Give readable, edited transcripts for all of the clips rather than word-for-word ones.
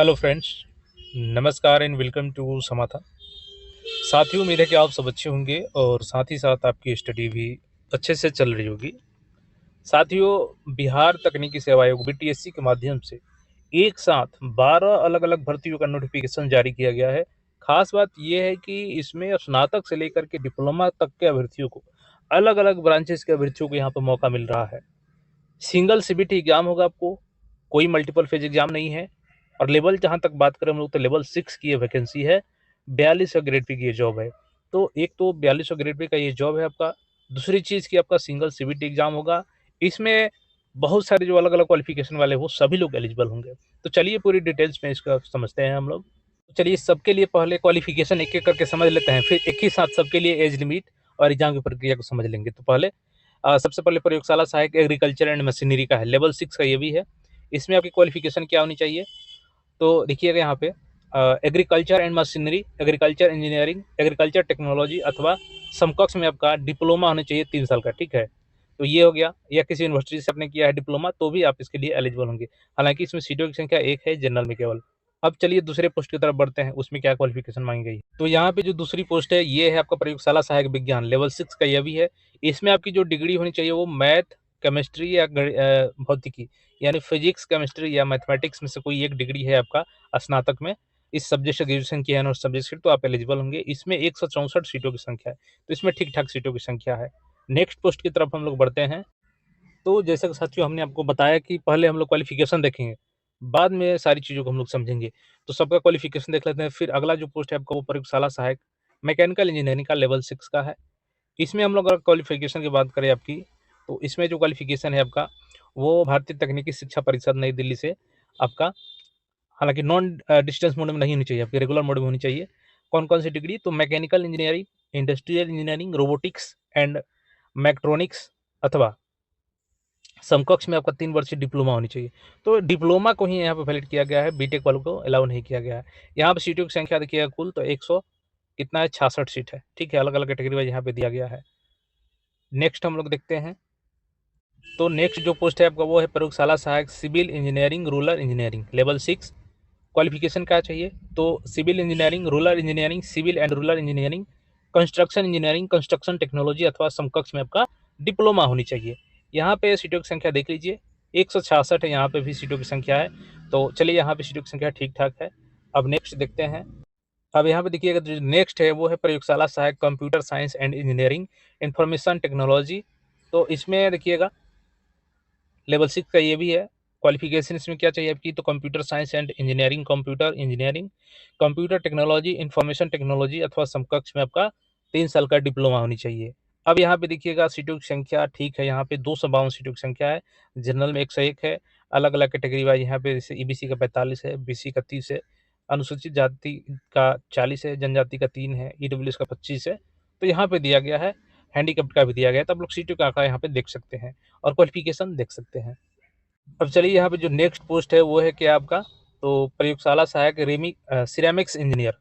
Hello friends, नमस्कार and welcome to समाता। साथियों, उम्मीद है कि आप सब अच्छे होंगे और साथ ही साथ आपकी स्टडी भी अच्छे से चल रही होगी। साथियों, बिहार तकनीकी सेवा आयोग बीटीएससी के माध्यम से एक साथ 12 अलग-अलग भर्तियों का नोटिफिकेशन जारी किया गया है। खास बात यह है कि इसमें स्नातक से लेकर के डिप्लोमा तक के अभ्यर्थियों को अलग-अलग ब्रांचेस के अभ्यर्थियों को यहाँ पर मौका मिल रहा है। सिंगल सीबीटी एग्जाम होगा आपको, कोई मल्टीपल फेज एग्जाम नहीं है। और लेवल जहाँ तक बात करें हम लोग तो लेवल 6 की ये वैकेंसी है, 4200 ग्रेड पे की ये जॉब है। तो एक तो 4200 ग्रेड पे का ये जॉब है आपका, दूसरी चीज़ कि आपका सिंगल सीबीटी एग्जाम होगा। इसमें बहुत सारे जो अलग-अलग क्वालिफिकेशन वाले वो सभी लोग एलिजिबल होंगे। तो चलिए पूरी डिटेल्स में इसका समझते हैं हम लोग। तो चलिए सबके लिए पहले क्वालिफिकेशन एक-एक करके समझ लेते हैं, फिर एक ही साथ सबके लिए एज लिमिट और एग्जाम की प्रक्रिया को समझ लेंगे। तो पहले सबसे पहले प्रयोगशाला सहायक एग्रीकल्चर एंड मशीनरी का है, लेवल 6 का ये भी है। इसमें आपकी क्वालिफिकेशन क्या होनी चाहिए? तो देखिएगा यहाँ पे agriculture and machinery, agriculture engineering, agriculture technology अथवा समकक्ष में आपका डिप्लोमा होना चाहिए 3 साल का, ठीक है? तो ये हो गया, या किसी यूनिवर्सिटी से आपने किया है डिप्लोमा तो भी आप इसके लिए एलिजिबल होंगे। हालाँकि इसमें सीटों की संख्या 1 है जनरल में केवल। अब चलिए दूसरे पोस्ट की तरफ बढ़ते हैं, उसमें क्या क्वालिफिकेशन माँगी गई है। तो यहाँ पे जो दूसरी पोस्ट है ये है आपका प्रयोगशाला सहायक विज्ञान, लेवल 6 का ये भी है। इसमें आपकी जो डिग्री होनी चाहिए वो मैथ, केमिस्ट्री या भौतिकी यानी फिजिक्स, केमिस्ट्री या मैथमेटिक्स में से कोई एक डिग्री है आपका स्नातक में, इस सब्जेक्ट से ग्रेजुएशन किया है और सब्जेक्ट से, तो आप एलिजिबल होंगे। इसमें 164 सीटों की संख्या है, तो इसमें ठीक-ठाक सीटों की संख्या है। नेक्स्ट पोस्ट की तरफ हम लोग बढ़ते हैं। तो जैसा कि साथियों हमने आपको बताया कि पहले हम लोग क्वालिफ़िकेशन देखेंगे, बाद में सारी चीज़ों को हम लोग समझेंगे। तो सबका क्वालिफ़िकेशन देख लेते हैं, फिर अगला जो पोस्ट है आपका वो प्रयोगशाला सहायक मैकेनिकल इंजीनियरिंग का लेवल 6 का है। इसमें हम लोग अगर क्वालिफ़िकेशन की बात करें आपकी, तो इसमें जो क्वालिफ़िकेशन है आपका, वो भारतीय तकनीकी शिक्षा परिषद नई दिल्ली से आपका, हालाँकि नॉन डिस्टेंस मोड में नहीं होनी चाहिए, आपकी रेगुलर मोड में होनी चाहिए। कौन-कौन सी डिग्री? तो mechanical engineering, industrial engineering, robotics and mechatronics अथवा समकक्ष में आपका 3 वर्षीय डिप्लोमा होनी चाहिए। तो डिप्लोमा को ही यहाँ पे वैलिड किया गया है, बीटेक वालों को अलाउ नहीं किया गया है। यहाँ पे सीटों की संख्या देखिएगा कुल तो 100 कितना है 66 सीट है, ठीक है? अलग-अलग कैटेगरी वाइज़ यहाँ पे दिया गया है। नेक्स्ट हम लोग देखते हैं, तो नेक्स्ट जो पोस्ट है आपका वो है प्रयोगशाला सहायक civil engineering, rural engineering, level 6। Qualification क्या चाहिए? तो civil engineering, rural engineering, civil and rural engineering, construction engineering, construction technology अथवा समकक्ष में आपका डिप्लोमा होनी चाहिए। यहाँ पे सीटों की संख्या देख लीजिए, 166 है, यहाँ पे भी सीटों की संख्या है। तो चलिए यहाँ पे सीटों की संख्या ठीक-ठाक है। अब नेक्स्ट देखते हैं। अब यहाँ पे देखिएगा जो नेक्स्ट है वो है प्रयोगशाला सहायक computer science and engineering, information technology. तो इसमें देखिएगा लेवल 6 का ये भी है। क्वालिफ़िकेशन इसमें क्या चाहिए आपकी? तो computer science and engineering, computer engineering, computer technology, information technology अथवा समकक्ष में आपका 3 साल का डिप्लोमा होनी चाहिए। अब यहाँ पे देखिएगा सीटों की संख्या ठीक है, यहाँ पे 252 सीटों की संख्या है, जनरल में 101 है, अलग-अलग कैटेगरी वाइज़ यहाँ पे जैसे ईबीसी का 45 है, बीसी का 30 है, अनुसूचित जाति का 40 है, जनजाति का 3 है, ईडब्ल्यूएस का 25 है। तो यहाँ पे दिया गया है, हैंडीकैप्ड का भी दिया गया है, तो आप लोग सीटों का आंकड़ा यहाँ पे देख सकते हैं और क्वालिफ़िकेशन देख सकते हैं। अब चलिए यहाँ पे जो नेक्स्ट पोस्ट है वो है क्या आपका? तो प्रयोगशाला सहायक सिरेमिक्स इंजीनियर।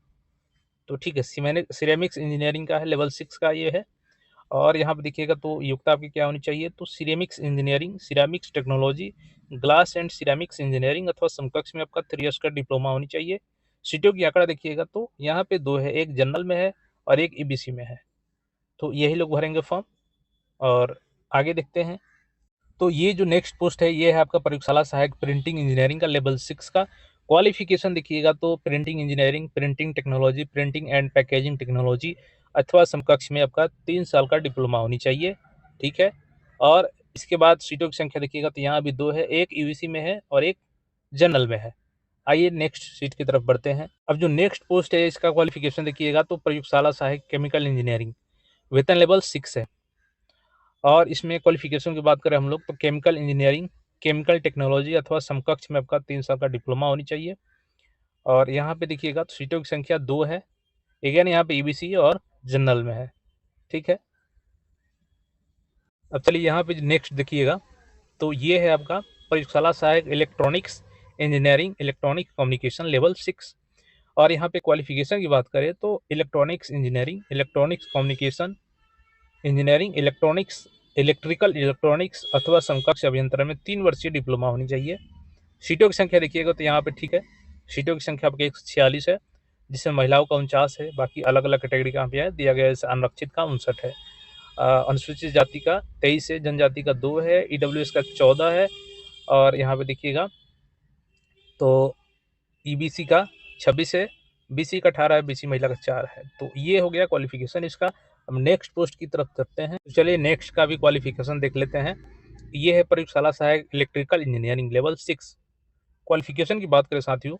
तो ठीक है, सिरेमिक्स इंजीनियरिंग का है, लेवल 6 का ये है। और यहाँ पे देखिएगा तो योग्यता आपकी क्या होनी चाहिए? तो ceramics engineering, ceramics technology, glass and ceramics engineering अथवा समकक्ष में आपका 3 ईयर्स का डिप्लोमा होनी चाहिए। सीटों की आंकड़ा देखिएगा तो यहाँ पे 2 है, एक जनरल में है और एक ईबीसी में है। तो यही लोग भरेंगे फॉर्म और आगे देखते हैं। तो ये जो नेक्स्ट पोस्ट है ये है आपका प्रयोगशाला सहायक प्रिंटिंग इंजीनियरिंग का लेवल 6 का। क्वालिफिकेशन देखिएगा तो printing engineering, printing technology, printing and packaging technology अथवा समकक्ष में आपका 3 साल का डिप्लोमा होनी चाहिए, ठीक है? और इसके बाद सीटों की संख्या देखिएगा तो यहाँ भी 2 है, एक ईवीसी में है और एक जनरल में है। आइए नेक्स्ट सीट की तरफ बढ़ते हैं। अब जो नेक्स्ट पोस्ट है इसका क्वालिफिकेशन देखिएगा तो प्रयोगशाला सहायक केमिकल इंजीनियरिंग, वेतन लेवल 6 है। और इसमें क्वालिफ़िकेशन की बात करें हम लोग तो केमिकल इंजीनियरिंग, केमिकल टेक्नोलॉजी अथवा समकक्ष में आपका 3 साल का डिप्लोमा होनी चाहिए। और यहाँ पे देखिएगा तो सीटों की संख्या 2 है, अगेन यहाँ पे ईबीसी और जनरल में है, ठीक है? अब चलिए यहाँ पे नेक्स्ट देखिएगा, तो ये है आपका प्रयोगशाला सहायक electronics engineering, electronic communication level 6। और यहाँ पे क्वालिफ़िकेशन की बात करें तो electronics engineering, electronics communication engineering, electrical electronics अथवा समकक्ष अभियंत्रण में 3 वर्षीय डिप्लोमा होनी चाहिए। सीटों की संख्या देखिएगा तो यहाँ पे ठीक है, सीटों की संख्या आपकी 146 है, जिसमें महिलाओं का 49 है, बाकी अलग अलग कैटेगरी का यहाँ पे है दिया गया है। जैसे अनारक्षित का 59 है, अनुसूचित जाति का 23 है, जनजाति का 2 है, ईडब्ल्यूएस का 14 है, और यहाँ पे देखिएगा तो ईबीसी का 26 है, बीसी का 18 है, बीसी महिला का 4 है। तो ये हो गया क्वालिफिकेशन इसका। अब नेक्स्ट पोस्ट की तरफ चलते हैं, तो चलिए नेक्स्ट का भी क्वालिफिकेशन देख लेते हैं। ये है प्रयोगशाला सहायक इलेक्ट्रिकल इंजीनियरिंग लेवल 6। क्वालिफिकेशन की बात करें साथियों,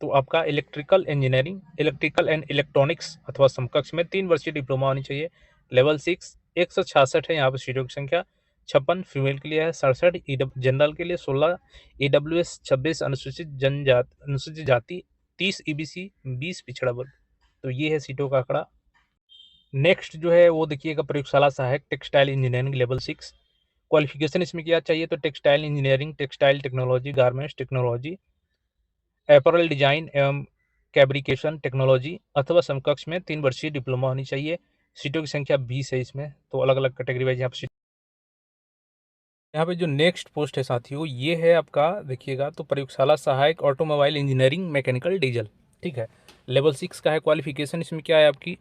तो आपका electrical engineering, electrical and electronics अथवा समकक्ष में 3 वर्षीय डिप्लोमा होनी चाहिए। लेवल 6 166 है यहाँ पर सीटों की संख्या, 56 फीमेल के लिए है, 67 जनरल के लिए, 16 ईडब्ल्यूएस, 26 अनुसूचित जाति, 30 ईबीसी, 20 पिछड़ा वर्ग। तो ये है सीटों का आंकड़ा। नेक्स्ट जो है वो देखिएगा प्रयोगशाला सहायक टेक्सटाइल इंजीनियरिंग लेवल 6। क्वालिफिकेशन इसमें क्या चाहिए, तो textile engineering, textile technology, garments technology, apparel design एवं फैब्रिकेशन टेक्नोलॉजी अथवा समकक्ष में 3 वर्षीय डिप्लोमा होनी चाहिए। सीटों की संख्या 20 है इसमें, तो अलग अलग कैटेगरी वाइज यहाँ पे जो नेक्स्ट पोस्ट है साथियों, ये है आपका देखिएगा तो प्रयोगशाला सहायक ऑटोमोबाइल इंजीनियरिंग मैकेनिकल डीजल। ठीक है, लेवल 6 का है। क्वालिफिकेशन इसमें क्या है आपकी,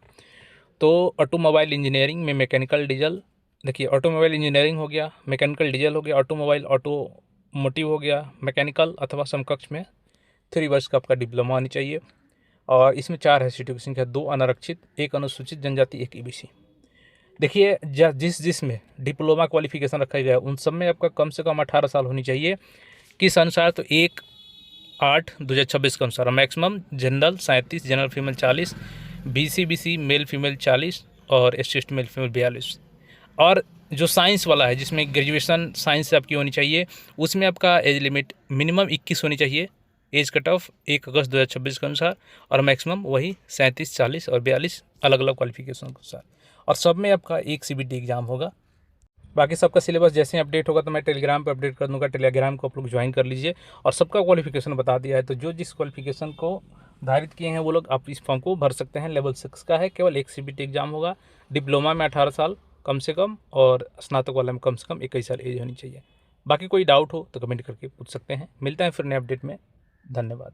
तो ऑटोमोबाइल इंजीनियरिंग में मैकेनिकल डीजल, देखिए ऑटोमोबाइल इंजीनियरिंग हो गया, मैकेनिकल डीजल हो गया, ऑटोमोबाइल ऑटोमोटिव हो गया, मैकेनिकल अथवा समकक्ष में 3 वर्ष का आपका डिप्लोमा होनी चाहिए। और इसमें 4 है सीटों की संख्या, 2 अनारक्षित, 1 अनुसूचित जनजाति, 1 ईबीसी। देखिए जिसमें डिप्लोमा क्वालिफिकेशन रखा गया है उन सब में आपका कम से कम 18 साल होनी चाहिए। किस अनुसार, तो 1/8/2026 के अनुसार। Maximum general 37, general female 40, BC male female 40 और एससी मेल फीमेल 42। और जो साइंस वाला है जिसमें ग्रेजुएशन साइंस से आपकी होनी चाहिए, उसमें आपका एज लिमिट मिनिमम 21 होनी चाहिए, एज कट ऑफ 1 अगस्त 2026 के अनुसार, और मैक्सिमम वही 37, 40 और 42 अलग अलग क्वालिफिकेशन के अनुसार। और सब में आपका एक सीबीटी एग्जाम होगा। बाकी सबका सिलेबस जैसे ही अपडेट होगा तो मैं टेलीग्राम पर अपडेट कर दूंगा, टेलीग्राम को आप लोग ज्वाइन कर लीजिए। और सबका क्वालिफिकेशन बता दिया है, तो जो जिस क्वालिफिकेशन को धारित किए हैं वो लोग आप इस फॉर्म को भर सकते हैं। लेवल 6 का है, केवल एक सीबीटी एग्जाम होगा। डिप्लोमा में 18 साल कम से कम, और स्नातक वाला में कम से कम 21 साल एज होनी चाहिए। बाकी कोई डाउट हो तो कमेंट करके पूछ सकते हैं। मिलते हैं फिर नए अपडेट में। धन्यवाद।